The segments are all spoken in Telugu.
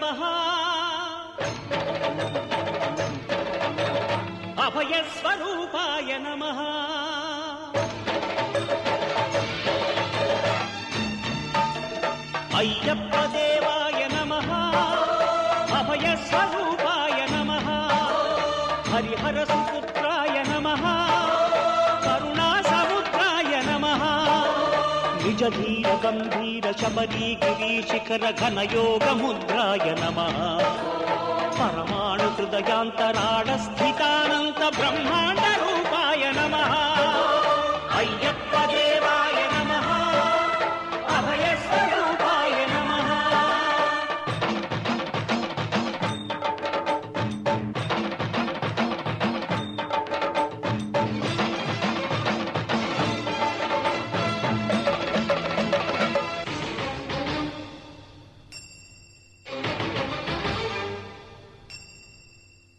నమః అభయస్వరూపాయ నమః అయ్యప్ప దేవాయ నమః అభయస్వరూపాయ నమః హరిహర సుపుత్రాయ నమః కరుణాసముద్రాయ నమః నిజ ధీర గంభీర శబరీ గిరీశిఖర ఘనయోగ ముద్రాయ నమః పరమాణు హృదయాంతరాళ స్థితానంత బ్రహ్మాండ రూపాయ నమః అయ్యప్ప దేవాయ నమః అభయస్వరూపాయ నమః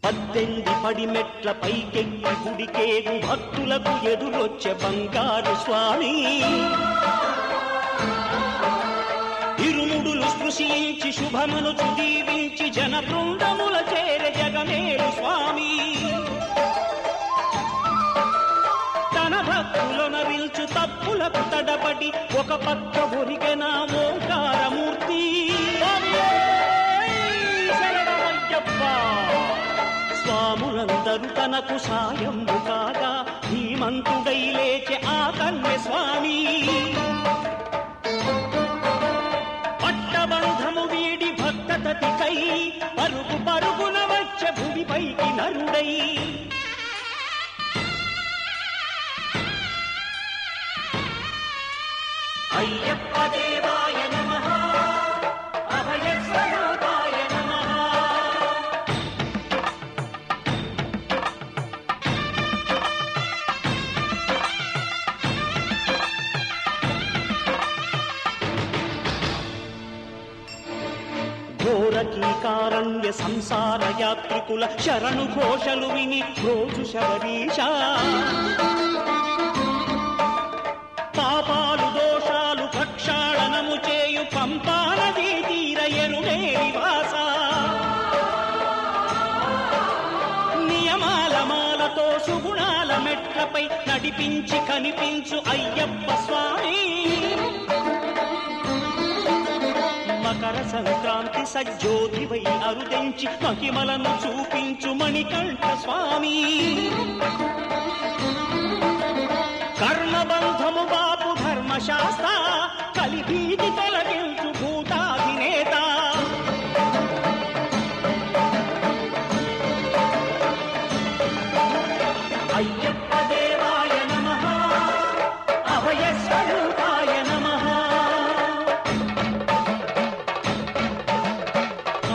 పద్దెనిమిది పడిమెట్ల పైకెక్కి గుడికేగు భక్తులకు ఎదురొచ్చే బంగారు స్వామి ఇరుముడులు స్పృశించి శుభమనుచు దీవించి జన బృందముల చేర జగమేలు స్వామి తన భక్తులను విల్చు తప్పులకు తడబడి ఒక పక్క ఒరిగెన ఓంకారమూర్తి స్వాములందరూ తనకు సాయము కాగా ధీమంతుడై లేచే ఆ కన్య స్వామి పట్టబంధము వీడి భక్తతతికై పరుగు పరుగున వచ్చే భూమిపైకి నరుడై అయ్యప్ప దేవాయ నమః అభయస్వరూపాయ నమః ఘోరకీకారణ్య సంసార యాత్రికుల శరణు ఘోషలు విని రోజు శబరీష పాపాలు దోషాలు ప్రక్షాళనము చేయు పంపానదీ తీరయనునే నివాస నియమాల మాలతో సుగుణాల మెట్లపై నడిపించి కనిపించు అయ్యప్ప స్వామి మకర సంక్రాంతి సజ్జోతివై అరుదెంచి మహిమలను చూపించు మణికంఠ స్వామి కర్మబంధము బాపు ధర్మశాస్త్ర కలిభీతి తొలగించు భూతాధినేత అయ్యప్ప దేవాయ నమః అభయస్వరూపాయ నమః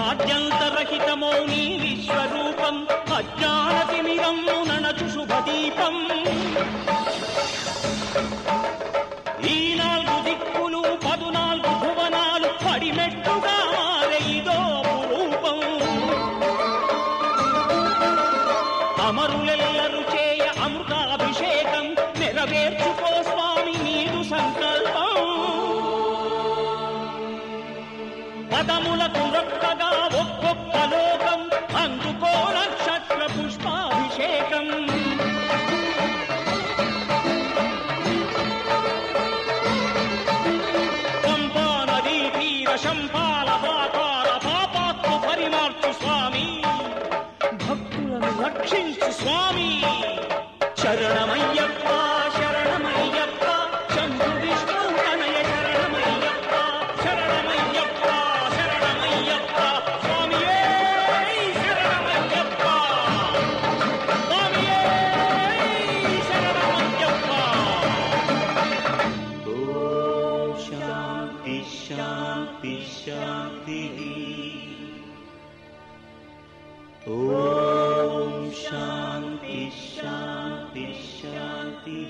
ఆద్యంతరహితమో నీ విశ్వరూపం అజ్ఞానతిమిరము ననచు శుభదీపం ఈ నాలుగు దిక్కులు 14 భువనాలు పడిమెట్టుగా మారే ఇదో రూపం అమరులెల్లరు చేయ అమృతాభిషేకం నెరవేర్చుకో స్వామి నీదు సంకల్పం పదములకు రొక్కగా ఒక్కొక్క లోకం అందుకో నక్షత్ర పుష్పాభిషేకం పంపా నదీ తీర శంపాల పాతాల పాపాత్మ పరిమార్చు స్వామి భక్తులను రక్షించు స్వామి శరణమయ్యప్ప శరణమయ్యప్ప శంభు విష్ణు తనయ శరణమయ్యప్ప శరణమయ్యప్ప శరణమయ్యప్ప స్వామియే శరణమయ్యప్ప స్వామియే శరణమయ్యప్ప ఓం శాంతి శాంతి శాంతి ఓం శాంతి శాంతి శాంతి